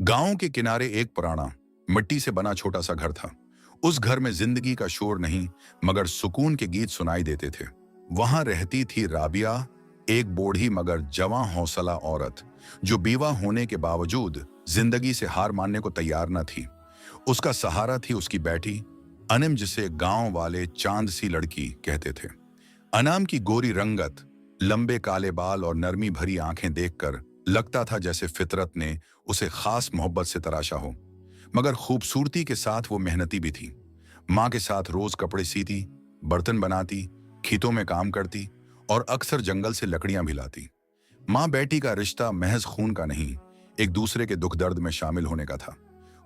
गांव के किनारे एक पुराना मिट्टी से बना छोटा सा घर था। उस घर में जिंदगी का शोर नहीं, मगर सुकून के गीत सुनाई देते थे। वहां रहती थी राबिया, एक बूढ़ी मगर जवां हौसला औरत, जो बीवा होने के बावजूद जिंदगी से हार मानने को तैयार न थी। उसका सहारा थी उसकी बेटी अनम, जिसे गांव वाले चांद सी लड़की कहते थे। अनाम की गोरी रंगत, लंबे काले बाल और नरमी भरी आंखें देखकर लगता था जैसे फितरत ने उसे खास मोहब्बत से तराशा हो। मगर खूबसूरती के साथ वो मेहनती भी थी। माँ के साथ रोज कपड़े सीती, बर्तन बनाती, खेतों में काम करती और अक्सर जंगल से लकड़ियां भी लाती। माँ बेटी का रिश्ता महज खून का नहीं, एक दूसरे के दुख दर्द में शामिल होने का था।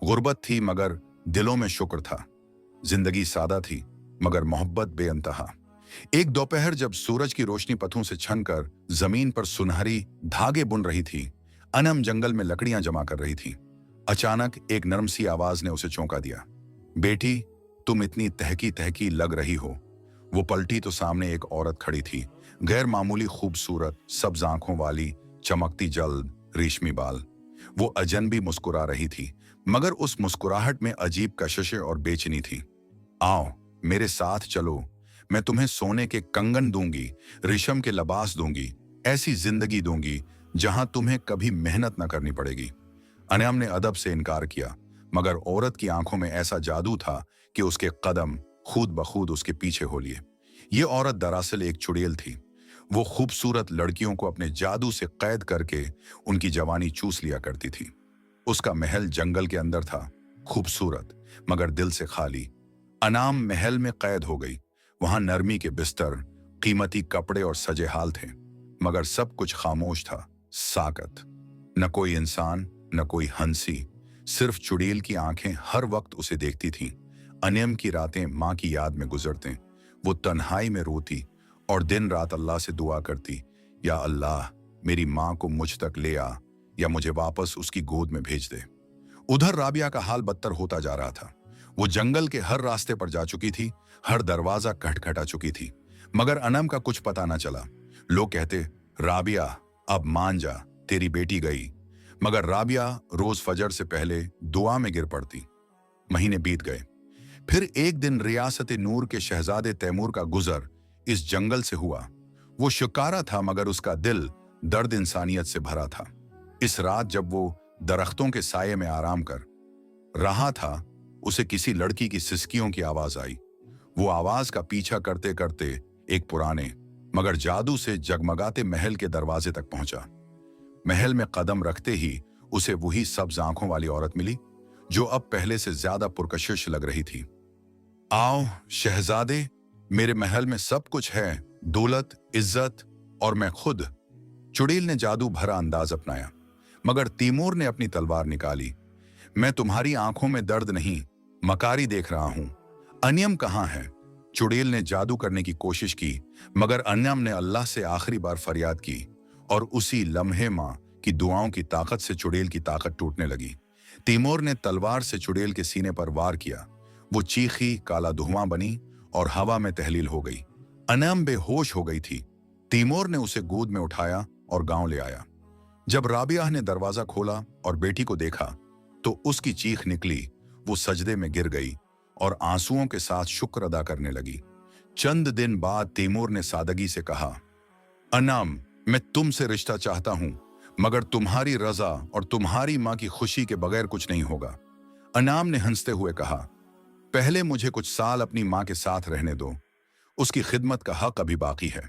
गुर्बत थी मगर दिलों में शुक्र था। जिंदगी सादा थी मगर मोहब्बत बेअंतहा। एक दोपहर जब सूरज की रोशनी पथों से छनकर जमीन पर सुनहरी धागे बुन रही थी, अनम जंगल में लकड़ियां जमा कर रही थी। अचानक एक नरम सी आवाज ने उसे चौंका दिया। बेटी, तुम इतनी तहकी तहकी लग रही हो। वो पलटी तो सामने एक औरत खड़ी थी, गैर मामूली खूबसूरत, सब्ज आंखों वाली, चमकती जल्द, रेशमी बाल। वो अजनबी मुस्कुरा रही थी, मगर उस मुस्कुराहट में अजीब कशिश और बेचैनी थी। आओ, मेरे साथ चलो, मैं तुम्हें सोने के कंगन दूंगी, रेशम के लिबास दूंगी, ऐसी जिंदगी दूंगी जहां तुम्हें कभी मेहनत न करनी पड़ेगी। अनम ने अदब से इनकार किया, मगर औरत की आंखों में ऐसा जादू था कि उसके कदम खुद ब खुद उसके पीछे हो लिए। ये औरत दरअसल एक चुड़ैल थी। वो खूबसूरत लड़कियों को अपने जादू से कैद करके उनकी जवानी चूस लिया करती थी। उसका महल जंगल के अंदर था, खूबसूरत मगर दिल से खाली। अनाम महल में कैद हो गई। वहां नरमी के बिस्तर, कीमती कपड़े और सजे हाल थे, मगर सब कुछ खामोश था, साकत। न कोई इंसान, न कोई हंसी, सिर्फ चुड़ैल की आंखें हर वक्त उसे देखती थीं। अनम की रातें माँ की याद में गुजरते। वो तन्हाई में रोती और दिन रात अल्लाह से दुआ करती, या अल्लाह, मेरी माँ को मुझ तक ले आ, या मुझे वापस उसकी गोद में भेज दे। उधर राबिया का हाल बदतर होता जा रहा था। वो जंगल के हर रास्ते पर जा चुकी थी, हर दरवाजा खटखटा चुकी थी, मगर अनम का कुछ पता न चला। लोग कहते, राबिया, अब मान जा, तेरी बेटी गई। मगर राबिया रोज फजर से पहले दुआ में गिर पड़ती। महीने बीत गए। फिर एक दिन रियासत नूर के शहजादे तैमूर का गुजर इस जंगल से हुआ। वो शिकारा था मगर उसका दिल दर्द इंसानियत से भरा था। इस रात जब वो दरख्तों के साये में आराम कर रहा था, उसे किसी लड़की की सिसकियों की आवाज आई। वो आवाज का पीछा करते करते एक पुराने मगर जादू से जगमगाते महल के दरवाजे तक पहुंचा। महल में कदम रखते ही उसे वही सब्ज आंखों वाली औरत मिली, जो अब पहले से ज्यादा पुरकशिश लग रही थी। आओ शहजादे, मेरे महल में सब कुछ है, दौलत, इज्जत और मैं खुद। चुड़ैल ने जादू भरा अंदाज अपनाया, मगर तैमूर ने अपनी तलवार निकाली। मैं तुम्हारी आंखों में दर्द नहीं, मकारी देख रहा हूं। अनम कहाँ है? चुड़ैल ने जादू करने की कोशिश की, मगर अनम ने अल्लाह से आखिरी बार फरियाद की, और उसी लम्हे मां की दुआओं की ताकत से चुड़ैल की ताकत टूटने लगी। तैमूर ने तलवार से चुड़ैल के सीने पर वार किया। वो चीखी, काला धुआं बनी और हवा में तहलील हो गई। अनम बेहोश हो गई थी। तैमूर ने उसे गोद में उठाया और गांव ले आया। जब राबिया ने दरवाजा खोला और बेटी को देखा, तो उसकी चीख निकली। वो सजदे में गिर गई और आंसुओं के साथ शुक्र अदा करने लगी। चंद दिन बाद तैमूर ने सादगी से कहा, अनम, मैं तुमसे रिश्ता चाहता हूं, मगर तुम्हारी रजा और तुम्हारी मां की खुशी के बगैर कुछ नहीं होगा। अनाम ने हंसते हुए कहा, पहले मुझे कुछ साल अपनी मां के साथ रहने दो, उसकी खिदमत का हक अभी बाकी है।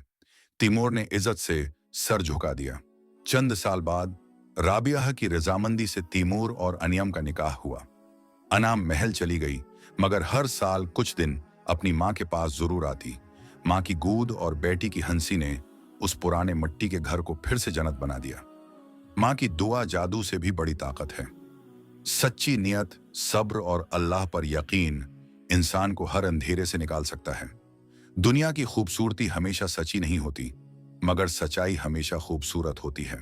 तैमूर ने इज्जत से सर झुका दिया। चंद साल बाद राबिया की रजामंदी से तैमूर और अनम का निकाह हुआ। अनाम महल चली गई, मगर हर साल कुछ दिन अपनी मां के पास जरूर आती। मां की गूद और बेटी की हंसी ने उस पुराने मिट्टी के घर को फिर से जन्नत बना दिया। मां की दुआ जादू से भी बड़ी ताकत है। सच्ची नियत, सब्र और अल्लाह पर यकीन इंसान को हर अंधेरे से निकाल सकता है। दुनिया की खूबसूरती हमेशा सच्ची नहीं होती, मगर सच्चाई हमेशा खूबसूरत होती है।